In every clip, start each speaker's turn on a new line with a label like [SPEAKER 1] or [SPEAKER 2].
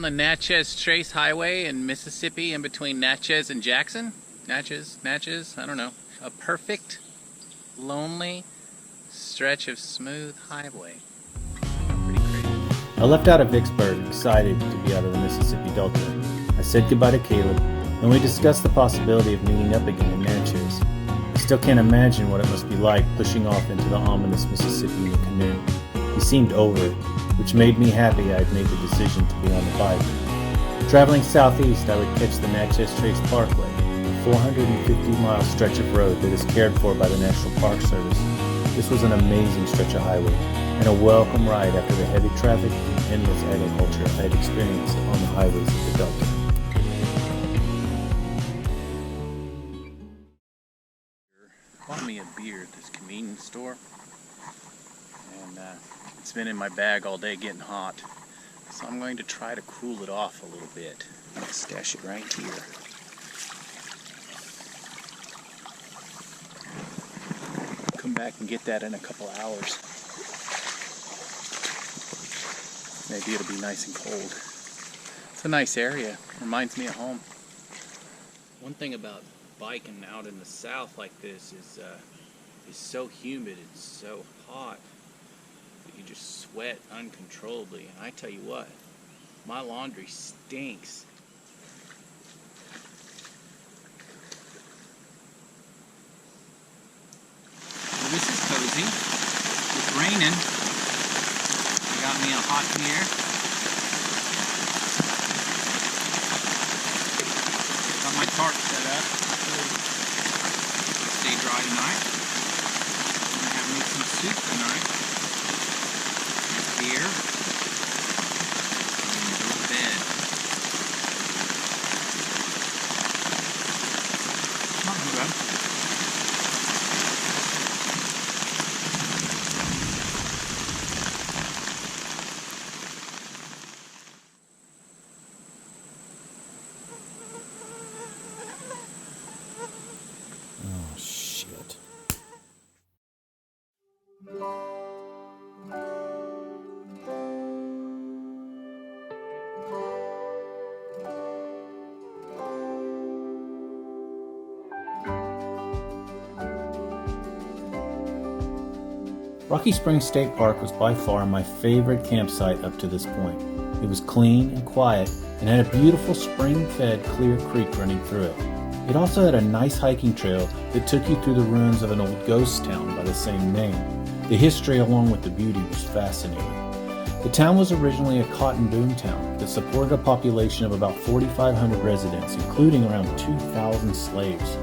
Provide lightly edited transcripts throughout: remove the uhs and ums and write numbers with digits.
[SPEAKER 1] the Natchez Trace Highway in Mississippi, in between Natchez and Jackson. Natchez, I don't know. A perfect, lonely stretch of smooth highway. Pretty crazy.
[SPEAKER 2] I left out of Vicksburg excited to be out of the Mississippi Delta. I said goodbye to Caleb, and we discussed the possibility of meeting up again in Natchez. I still can't imagine what it must be like pushing off into the ominous Mississippi in a canoe. He seemed over it, which made me happy I had made the decision to be on the bike. Traveling southeast, I would catch the Natchez Trace Parkway, a 450-mile stretch of road that is cared for by the National Park Service. This was an amazing stretch of highway, and a welcome ride after the heavy traffic and endless agriculture I had experienced on the highways of the Delta.
[SPEAKER 1] Bought me a beer at this convenience store, and it's been in my bag all day getting hot, so I'm going to try to cool it off a little bit. I'm going to stash it right here. Come back and get that in a couple hours. Maybe it'll be nice and cold. It's a nice area. Reminds me of home. One thing about biking out in the south like this is it's so humid and so hot that you just sweat uncontrollably. And I tell you what, my laundry stinks. Well, this is cozy. It's raining. I got me a hot beer. Got my tarp set up. Stay dry tonight. I'm gonna have me some soup tonight. Beer. And go to bed. Not too bad.
[SPEAKER 2] Oh, shit. Rocky Springs State Park was by far my favorite campsite up to this point. It was clean and quiet and had a beautiful spring-fed clear creek running through it. It also had a nice hiking trail that took you through the ruins of an old ghost town by the same name. The history along with the beauty was fascinating. The town was originally a cotton boom town that supported a population of about 4,500 residents, including around 2,000 slaves.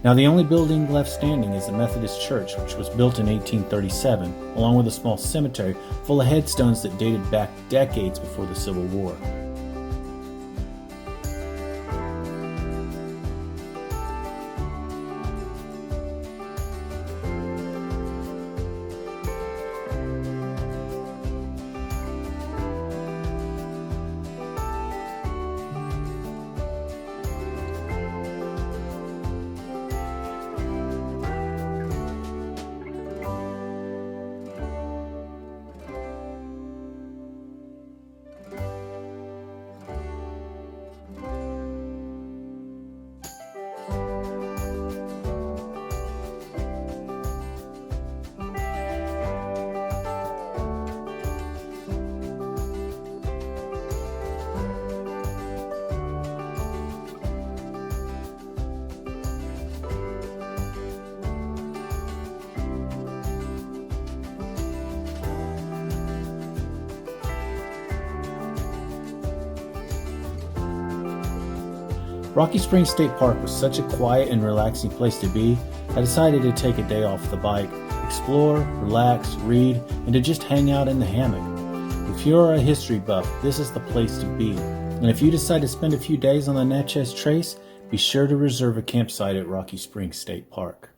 [SPEAKER 2] Now the only building left standing is the Methodist Church, which was built in 1837, along with a small cemetery full of headstones that dated back decades before the Civil War. Rocky Springs State Park was such a quiet and relaxing place to be, I decided to take a day off the bike, explore, relax, read, and to just hang out in the hammock. If you're a history buff, this is the place to be. And if you decide to spend a few days on the Natchez Trace, be sure to reserve a campsite at Rocky Springs State Park.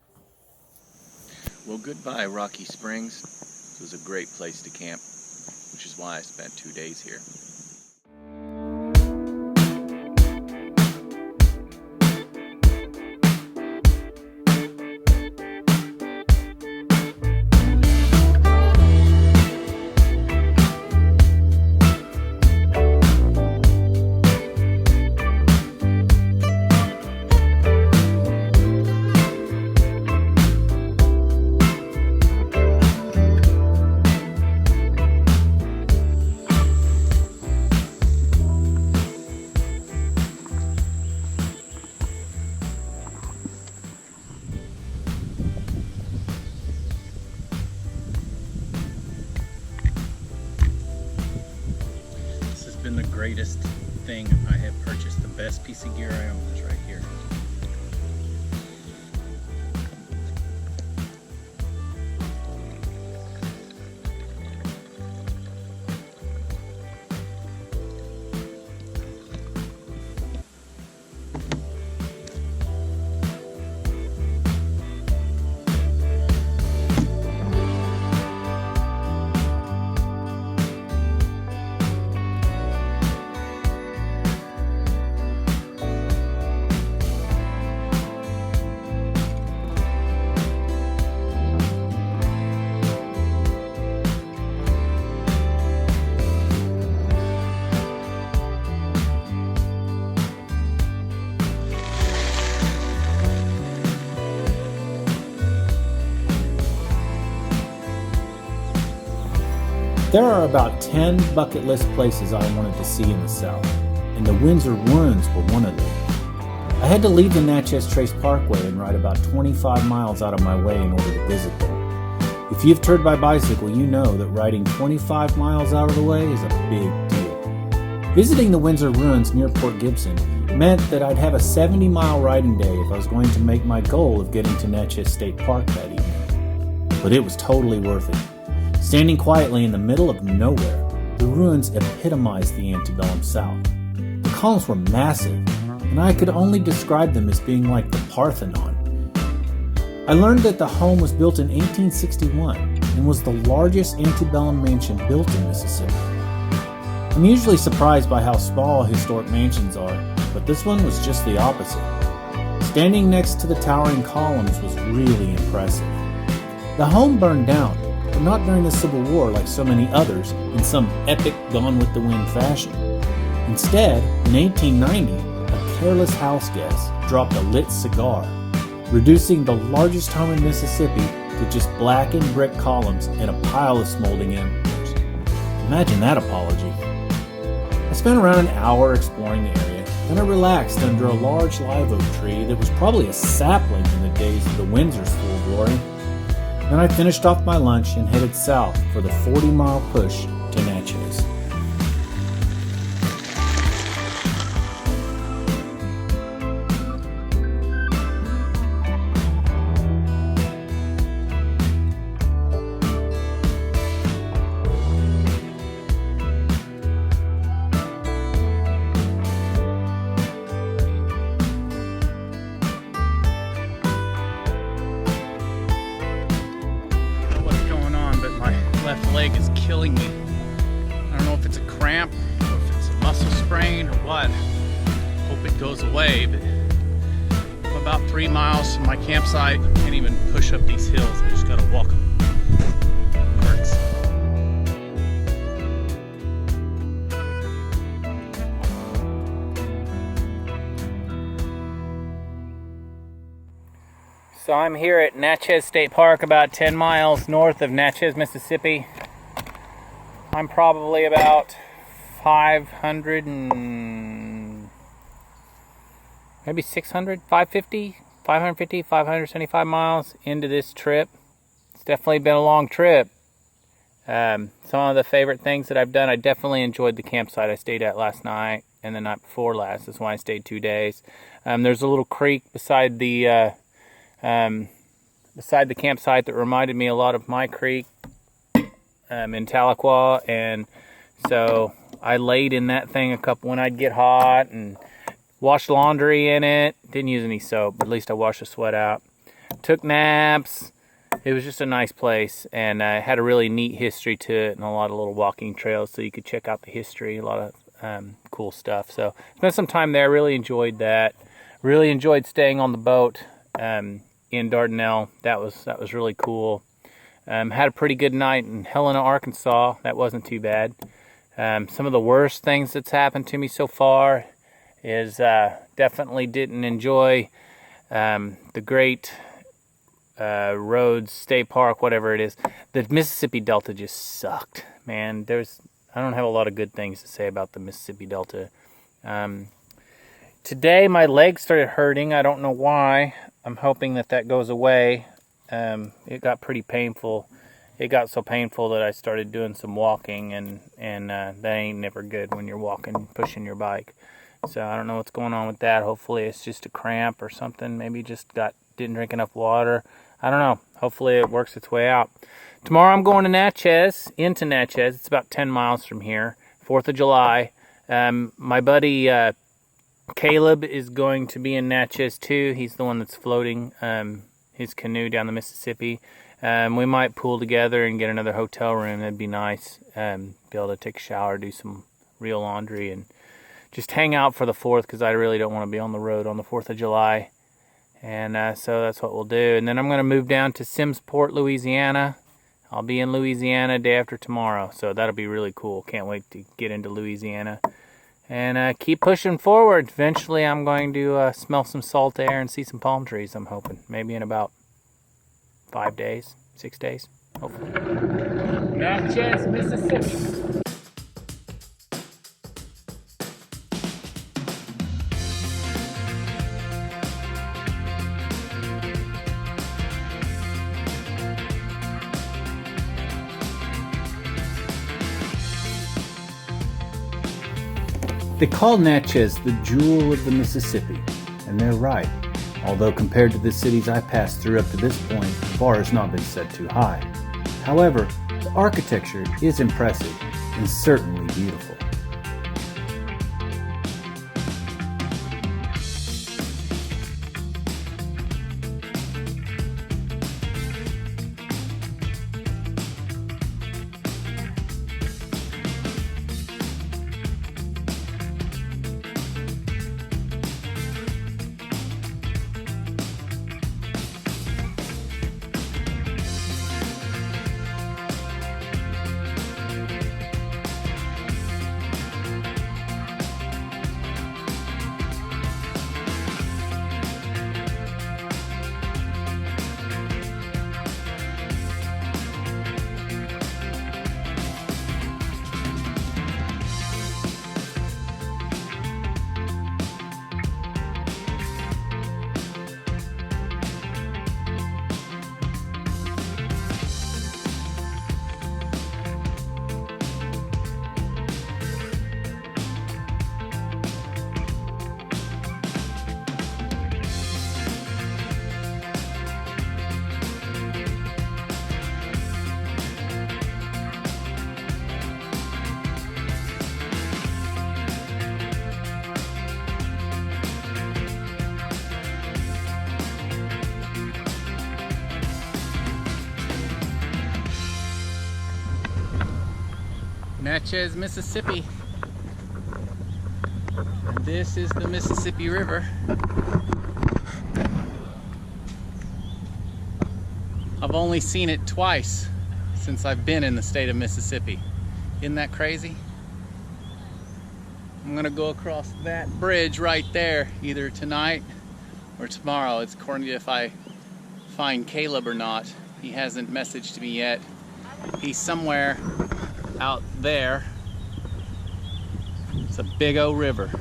[SPEAKER 1] Well, goodbye, Rocky Springs. This was a great place to camp, which is why I spent 2 days here. been the greatest thing I have purchased. The best piece of gear I own is right here.
[SPEAKER 2] There are about 10 bucket list places I wanted to see in the South, and the Windsor Ruins were one of them. I had to leave the Natchez Trace Parkway and ride about 25 miles out of my way in order to visit them. If you've toured by bicycle, you know that riding 25 miles out of the way is a big deal. Visiting the Windsor Ruins near Port Gibson meant that I'd have a 70-mile riding day if I was going to make my goal of getting to Natchez State Park that evening. But it was totally worth it. Standing quietly in the middle of nowhere, the ruins epitomized the antebellum South. The columns were massive, and I could only describe them as being like the Parthenon. I learned that the home was built in 1861 and was the largest antebellum mansion built in Mississippi. I'm usually surprised by how small historic mansions are, but this one was just the opposite. Standing next to the towering columns was really impressive. The home burned down, but not during the Civil War like so many others in some epic Gone with the Wind fashion. Instead, in 1890, a careless house guest dropped a lit cigar, reducing the largest home in Mississippi to just blackened brick columns and a pile of smoldering embers. Imagine that apology. I spent around an hour exploring the area, then I relaxed under a large live oak tree that was probably a sapling in the days of the Windsor's full glory. Then I finished off my lunch and headed south for the 40-mile push to Natchez.
[SPEAKER 1] Left leg is killing me. I don't know if it's a cramp or if it's a muscle sprain or what. Hope it goes away, but I'm about 3 miles from my campsite. Can't even push up these hills. I just gotta walk them. It hurts. So I'm here at Natchez State Park, about 10 miles north of Natchez, Mississippi. I'm probably about 500 and maybe 600, 575 miles into this trip. It's definitely been a long trip. Some of the favorite things that I've done, I definitely enjoyed the campsite I stayed at last night and the night before last. That's why I stayed 2 days. There's a little creek beside the campsite that reminded me a lot of my creek in Tahlequah, and so I laid in that thing when I'd get hot and washed laundry in it. Didn't use any soap, but at least I washed the sweat out. Took naps. It was just a nice place, and had a really neat history to it and a lot of little walking trails so you could check out the history, a lot of cool stuff. So spent some time there, really enjoyed that. Really enjoyed staying on the boat in Dardanelle. That was really cool. Had a pretty good night in Helena, Arkansas. That wasn't too bad. Some of the worst things that's happened to me so far is definitely didn't enjoy the great roads, state park, whatever it is. The Mississippi Delta just sucked, man. I don't have a lot of good things to say about the Mississippi Delta. Today my legs started hurting. I don't know why. I'm hoping that goes away. It got pretty painful
[SPEAKER 2] it got so painful that I started doing some walking, and that ain't never good when you're walking, pushing your bike. So I don't know what's going on with that. Hopefully it's just a cramp or something. Maybe just didn't drink enough water. I don't know. Hopefully it works its way out. Tomorrow I'm going to Natchez, into Natchez. It's about 10 miles from here. 4th of July. My buddy Caleb is going to be in Natchez too. He's the one that's floating his canoe down the Mississippi. We might pool together and get another hotel room. That'd be nice. Be able to take a shower, do some real laundry, and just hang out for the 4th, because I really don't want to be on the road on the 4th of July. And so that's what we'll do. And then I'm going to move down to Simmsport, Louisiana. I'll be in Louisiana day after tomorrow, so that'll be really cool. Can't wait to get into Louisiana. And keep pushing forward. Eventually I'm going to smell some salt air and see some palm trees, I'm hoping. Maybe in about 5 days, 6 days, hopefully. Natchez, Mississippi. They call Natchez the jewel of the Mississippi, and they're right. Although compared to the cities I passed through up to this point, the bar has not been set too high. However, the architecture is impressive and certainly beautiful.
[SPEAKER 1] Natchez, Mississippi. This is the Mississippi River. I've only seen it twice since I've been in the state of Mississippi. Isn't that crazy? I'm gonna go across that bridge right there either tonight or tomorrow. It's according to if I find Caleb or not. He hasn't messaged me yet. He's somewhere out there. It's a big old river.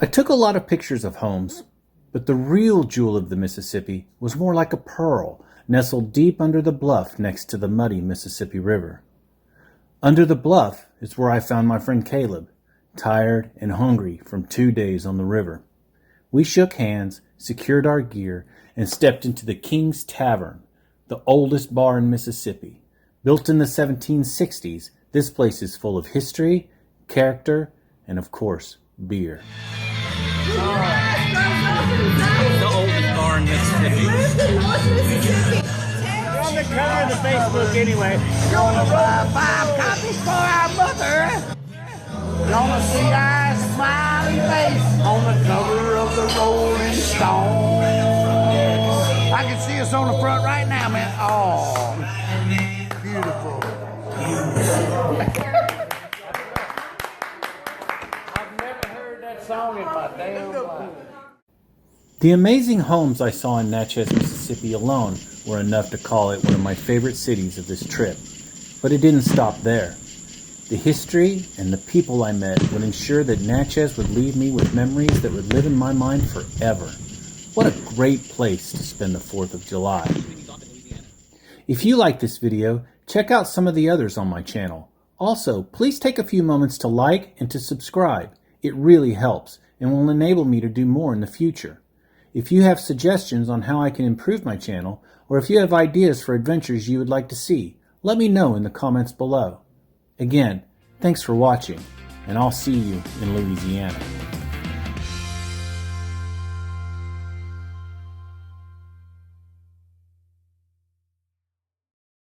[SPEAKER 2] I took a lot of pictures of homes, but the real jewel of the Mississippi was more like a pearl nestled deep under the bluff next to the muddy Mississippi River. Under the bluff is where I found my friend Caleb, tired and hungry from 2 days on the river. We shook hands, secured our gear, and stepped into the King's Tavern, the oldest bar in Mississippi. Built in the 1760s, this place is full of history, character, and of course, beer.
[SPEAKER 1] The oldest bar in Mississippi.
[SPEAKER 3] You're on the cover of the Facebook anyway. Gonna rub 5 copies for our mother. Gonna see our smiling face on the cover of the Rolling Stone. I can see us on the front right now, man. Oh, beautiful. I've never heard that song in my damn life.
[SPEAKER 2] The amazing homes I saw in Natchez, Mississippi alone were enough to call it one of my favorite cities of this trip. But it didn't stop there. The history and the people I met would ensure that Natchez would leave me with memories that would live in my mind forever. What a great place to spend the 4th of July. If you like this video, check out some of the others on my channel. Also, please take a few moments to like and to subscribe. It really helps and will enable me to do more in the future. If you have suggestions on how I can improve my channel, or if you have ideas for adventures you would like to see, let me know in the comments below. Again, thanks for watching, and I'll see you in Louisiana.